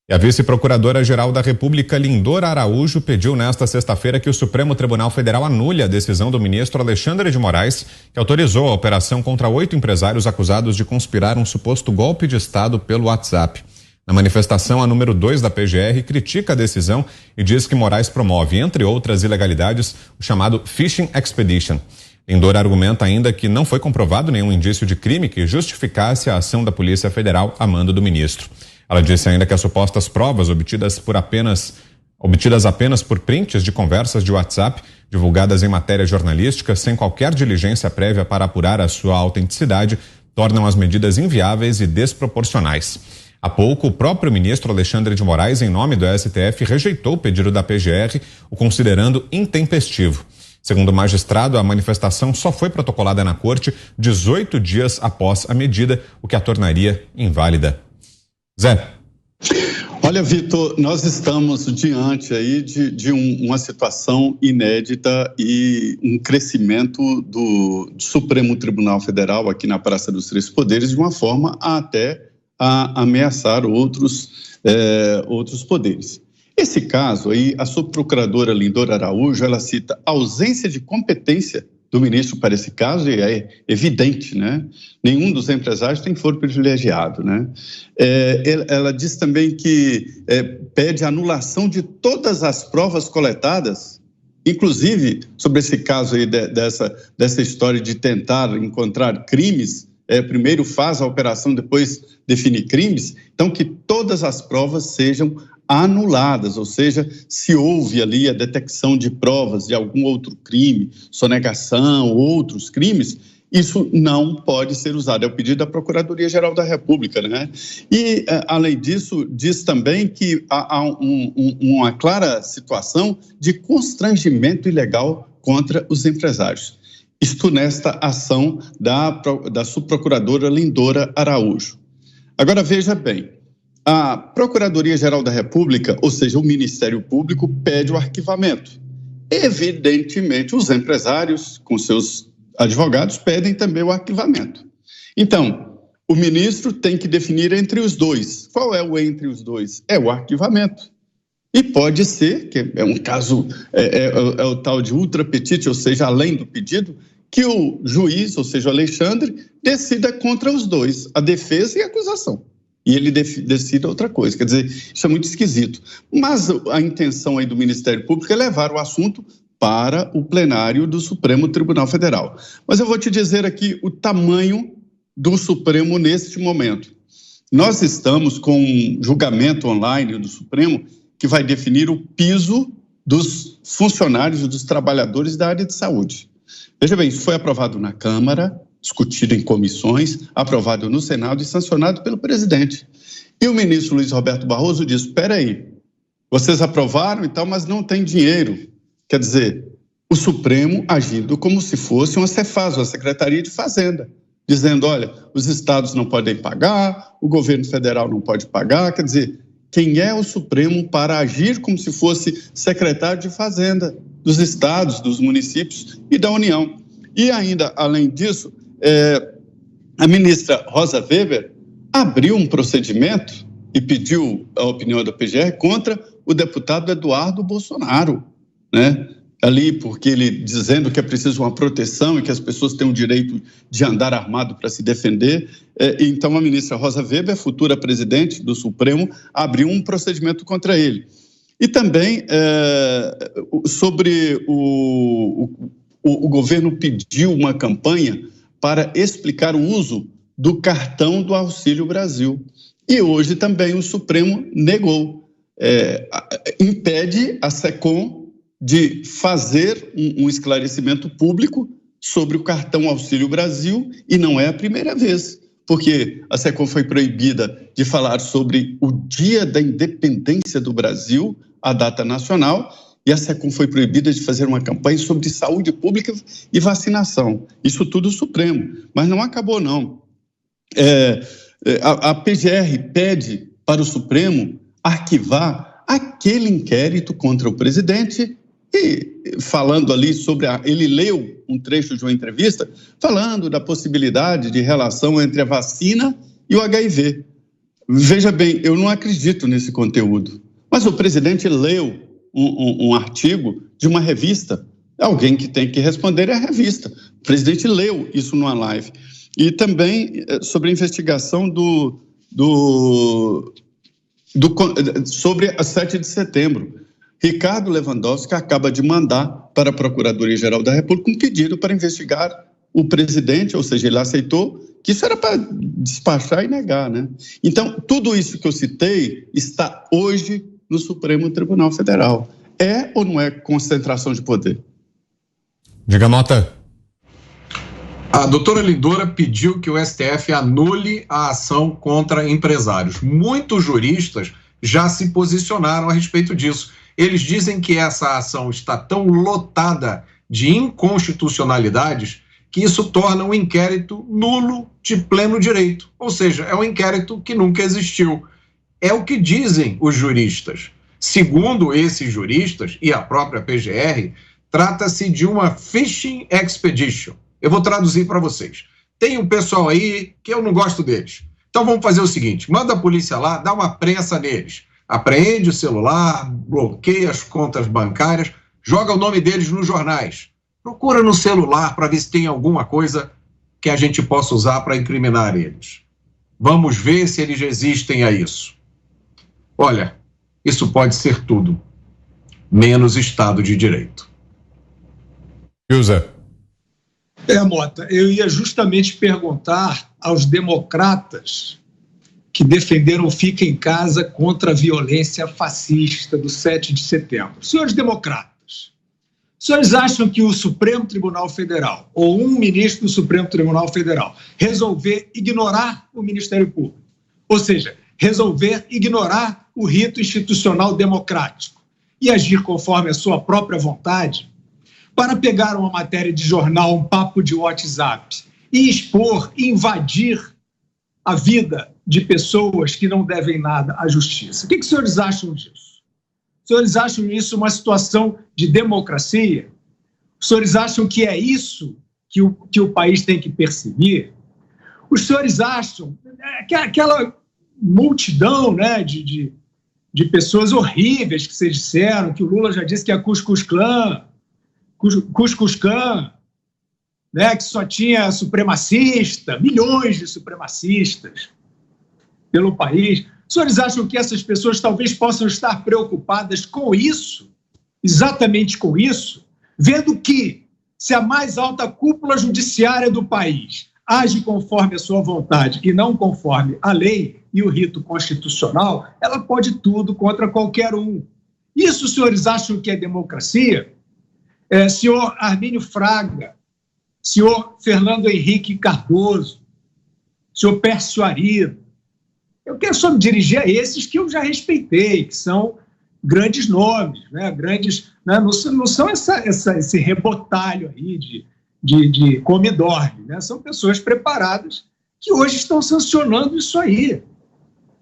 E a vice-procuradora-geral da República, Lindora Araújo, pediu nesta sexta-feira que o Supremo Tribunal Federal anule a decisão do ministro Alexandre de Moraes, que autorizou a operação contra 8 empresários acusados de conspirar um suposto golpe de Estado pelo WhatsApp. Na manifestação, a número 2 da PGR critica a decisão e diz que Moraes promove, entre outras ilegalidades, o chamado Phishing Expedition. Lindora argumenta ainda que não foi comprovado nenhum indício de crime que justificasse a ação da Polícia Federal a mando do ministro. Ela disse ainda que as supostas provas obtidas apenas por prints de conversas de WhatsApp divulgadas em matéria jornalística sem qualquer diligência prévia para apurar a sua autenticidade tornam as medidas inviáveis e desproporcionais. Há pouco, o próprio ministro Alexandre de Moraes, em nome do STF, rejeitou o pedido da PGR, o considerando intempestivo. Segundo o magistrado, a manifestação só foi protocolada na corte 18 dias após a medida, o que a tornaria inválida. Zé. Olha, Vitor, nós estamos diante aí de uma situação inédita e um crescimento do Supremo Tribunal Federal aqui na Praça dos Três Poderes de uma forma até a ameaçar outros poderes. Esse caso aí, a subprocuradora Lindora Araújo, ela cita ausência de competência do ministro para esse caso, e é evidente, né? Nenhum dos empresários tem foro privilegiado, né? Ela diz também que pede anulação de todas as provas coletadas, inclusive sobre esse caso aí dessa história de tentar encontrar crimes, primeiro faz a operação, depois define crimes, então que todas as provas sejam anuladas, ou seja, se houve ali a detecção de provas de algum outro crime, sonegação, outros crimes, isso não pode ser usado. É o pedido da Procuradoria-Geral da República, né? E, além disso, diz também que há uma clara situação de constrangimento ilegal contra os empresários. Isto nesta ação da subprocuradora Lindora Araújo. Agora, veja bem, a Procuradoria-Geral da República, ou seja, o Ministério Público, pede o arquivamento. Evidentemente, os empresários, com seus advogados, pedem também o arquivamento. Então, o ministro tem que definir entre os dois. Qual é o entre os dois? É o arquivamento. E pode ser, que é um caso, é o tal de ultra petite, ou seja, além do pedido, que o juiz, ou seja, o Alexandre, decida contra os dois, a defesa e a acusação. E ele decida outra coisa. Quer dizer, isso é muito esquisito. Mas a intenção aí do Ministério Público é levar o assunto para o plenário do Supremo Tribunal Federal. Mas eu vou te dizer aqui o tamanho do Supremo neste momento. Nós estamos com um julgamento online do Supremo que vai definir o piso dos funcionários e dos trabalhadores da área de saúde. Veja bem, isso foi aprovado na Câmara, discutido em comissões, aprovado no Senado e sancionado pelo presidente. E o ministro Luiz Roberto Barroso disse, espera aí, vocês aprovaram e tal, mas não tem dinheiro. Quer dizer, o Supremo agindo como se fosse uma Cefaz, uma Secretaria de Fazenda, dizendo, olha, os estados não podem pagar, o governo federal não pode pagar, quer dizer, quem é o Supremo para agir como se fosse secretário de Fazenda dos estados, dos municípios e da União. E ainda, além disso, a ministra Rosa Weber abriu um procedimento e pediu a opinião da PGR contra o deputado Eduardo Bolsonaro, né? Ali, porque ele dizendo que é preciso uma proteção e que as pessoas têm o direito de andar armado para se defender. Então, a ministra Rosa Weber, futura presidente do Supremo, abriu um procedimento contra ele. E também sobre o governo pediu uma campanha para explicar o uso do cartão do Auxílio Brasil. E hoje também o Supremo negou, impede a SECOM de fazer um esclarecimento público sobre o cartão Auxílio Brasil, e não é a primeira vez, porque a SECOM foi proibida de falar sobre o Dia da Independência do Brasil, a data nacional, e a SECOM foi proibida de fazer uma campanha sobre saúde pública e vacinação. Isso tudo o Supremo, mas não acabou não. A PGR pede para o Supremo arquivar aquele inquérito contra o presidente e falando ali sobre ele leu um trecho de uma entrevista falando da possibilidade de relação entre a vacina e o HIV. Veja bem, eu não acredito nesse conteúdo. Mas o presidente leu um artigo de uma revista. Alguém que tem que responder é a revista. O presidente leu isso numa live. E também sobre a investigação sobre a 7 de setembro. Ricardo Lewandowski acaba de mandar para a Procuradoria-Geral da República um pedido para investigar o presidente, ou seja, ele aceitou que isso era para despachar e negar, né? Então, tudo isso que eu citei está hoje no Supremo Tribunal Federal. É ou não é concentração de poder? Diga, Mota. A doutora Lindora pediu que o STF anule a ação contra empresários. Muitos juristas já se posicionaram a respeito disso. Eles dizem que essa ação está tão lotada de inconstitucionalidades que isso torna um inquérito nulo de pleno direito. Ou seja, é um inquérito que nunca existiu. É o que dizem os juristas. Segundo esses juristas e a própria PGR, trata-se de uma fishing expedition. Eu vou traduzir para vocês. Tem um pessoal aí que eu não gosto deles. Então vamos fazer o seguinte, manda a polícia lá, dá uma prensa neles. Apreende o celular, bloqueia as contas bancárias, joga o nome deles nos jornais. Procura no celular para ver se tem alguma coisa que a gente possa usar para incriminar eles. Vamos ver se eles resistem a isso. Olha, isso pode ser tudo, menos Estado de Direito. Ilza. Mota, eu ia justamente perguntar aos democratas que defenderam o Fica em Casa contra a violência fascista do 7 de setembro. Senhores democratas, senhores acham que o Supremo Tribunal Federal, ou um ministro do Supremo Tribunal Federal, resolver ignorar o Ministério Público, ou seja, resolver ignorar o rito institucional democrático e agir conforme a sua própria vontade, para pegar uma matéria de jornal, um papo de WhatsApp e expor, invadir a vida de pessoas que não devem nada à justiça? O que os senhores acham disso? Os senhores acham isso uma situação de democracia? Os senhores acham que é isso que o país tem que perseguir? Os senhores acham que aquela multidão, né, de pessoas horríveis que vocês disseram, que o Lula já disse que é a Cuscuz Clan, né, que só tinha supremacista, milhões de supremacistas pelo país. Os senhores acham que essas pessoas talvez possam estar preocupadas com isso, exatamente com isso, vendo que se a mais alta cúpula judiciária do país age conforme a sua vontade e não conforme a lei e o rito constitucional, ela pode tudo contra qualquer um. Isso os senhores acham que é democracia? Senhor Armínio Fraga, senhor Fernando Henrique Cardoso, senhor Pércio Arido, eu quero só me dirigir a esses que eu já respeitei, que são grandes nomes, né? Grandes, né? Não são esse rebotalho aí de come-dorme, né? São pessoas preparadas que hoje estão sancionando isso aí.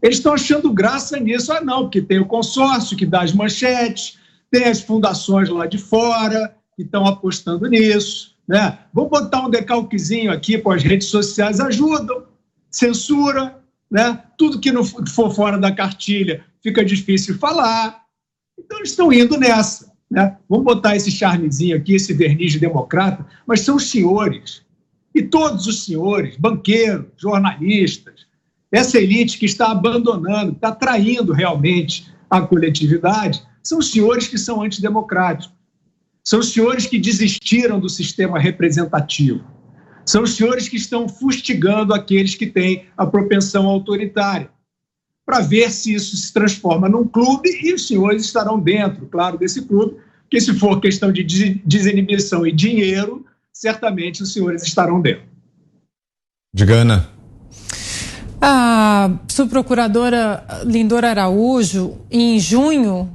Eles estão achando graça nisso. Ah, não, porque tem o consórcio que dá as manchetes, tem as fundações lá de fora que estão apostando nisso, né? Vou botar um decalquezinho aqui para as redes sociais, ajudam, censura, né? Tudo que não for fora da cartilha fica difícil falar. Então eles estão indo nessa, né? Vamos botar esse charmezinho aqui, esse verniz de democrata, mas são os senhores, e todos os senhores, banqueiros, jornalistas, essa elite que está abandonando, está traindo realmente a coletividade, são os senhores que são antidemocráticos, são os senhores que desistiram do sistema representativo, são os senhores que estão fustigando aqueles que têm a propensão autoritária, para ver se isso se transforma num clube, e os senhores estarão dentro, claro, desse clube, porque se for questão de desinibição e dinheiro, certamente os senhores estarão dentro. Diga, Ana. A subprocuradora Lindora Araújo, em junho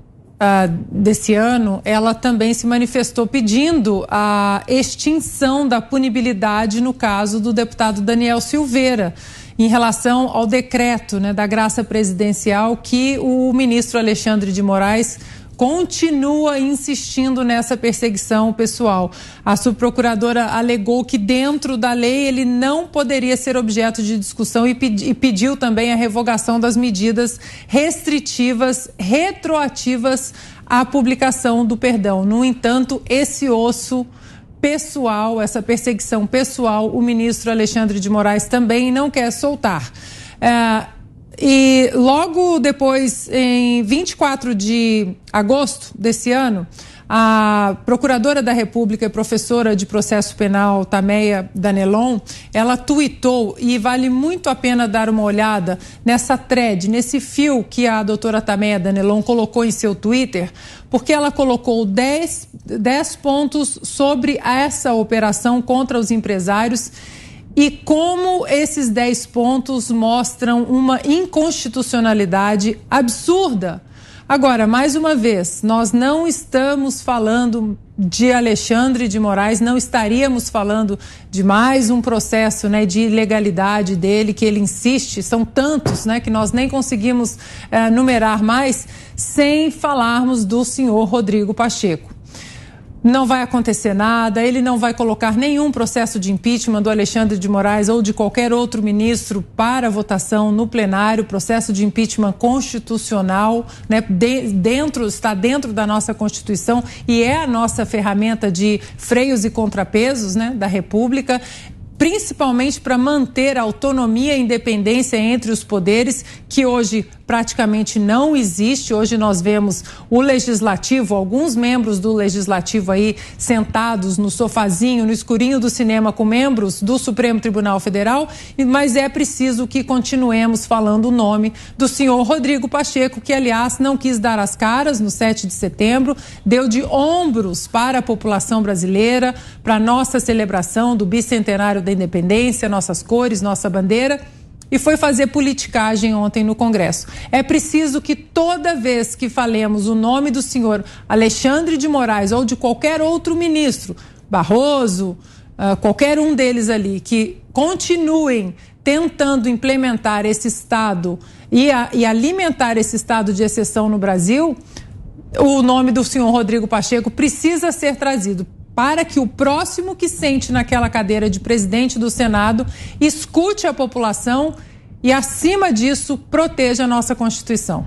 desse ano, ela também se manifestou pedindo a extinção da punibilidade no caso do deputado Daniel Silveira, em relação ao decreto, né, da graça presidencial que o ministro Alexandre de Moraes continua insistindo nessa perseguição pessoal. A subprocuradora alegou que dentro da lei ele não poderia ser objeto de discussão e pediu também a revogação das medidas restritivas retroativas à publicação do perdão. No entanto, esse osso pessoal, essa perseguição pessoal, o ministro Alexandre de Moraes também não quer soltar. E logo depois, em 24 de agosto desse ano, a procuradora da República e professora de processo penal, Tameia Danelon, ela tuitou, e vale muito a pena dar uma olhada nessa thread, nesse fio que a doutora Tameia Danelon colocou em seu Twitter, porque ela colocou 10 pontos sobre essa operação contra os empresários e como esses 10 pontos mostram uma inconstitucionalidade absurda. Agora, mais uma vez, nós não estamos falando de Alexandre de Moraes, não estaríamos falando de mais um processo, né, de ilegalidade dele, que ele insiste, são tantos, né, que nós nem conseguimos numerar mais, sem falarmos do senhor Rodrigo Pacheco. Não vai acontecer nada, ele não vai colocar nenhum processo de impeachment do Alexandre de Moraes ou de qualquer outro ministro para votação no plenário, processo de impeachment constitucional, né, está dentro da nossa Constituição e é a nossa ferramenta de freios e contrapesos, né, da República, principalmente para manter a autonomia e independência entre os poderes, que hoje praticamente não existe. Hoje nós vemos o Legislativo, alguns membros do Legislativo aí sentados no sofazinho, no escurinho do cinema com membros do Supremo Tribunal Federal, mas é preciso que continuemos falando o nome do senhor Rodrigo Pacheco, que aliás não quis dar as caras no 7 de setembro, deu de ombros para a população brasileira, para a nossa celebração do bicentenário da independência, nossas cores, nossa bandeira, e foi fazer politicagem ontem no Congresso. É preciso que toda vez que falemos o nome do senhor Alexandre de Moraes ou de qualquer outro ministro, Barroso, qualquer um deles ali, que continuem tentando implementar esse estado e alimentar esse estado de exceção no Brasil, o nome do senhor Rodrigo Pacheco precisa ser trazido para que o próximo que sente naquela cadeira de presidente do Senado escute a população e, acima disso, proteja a nossa Constituição.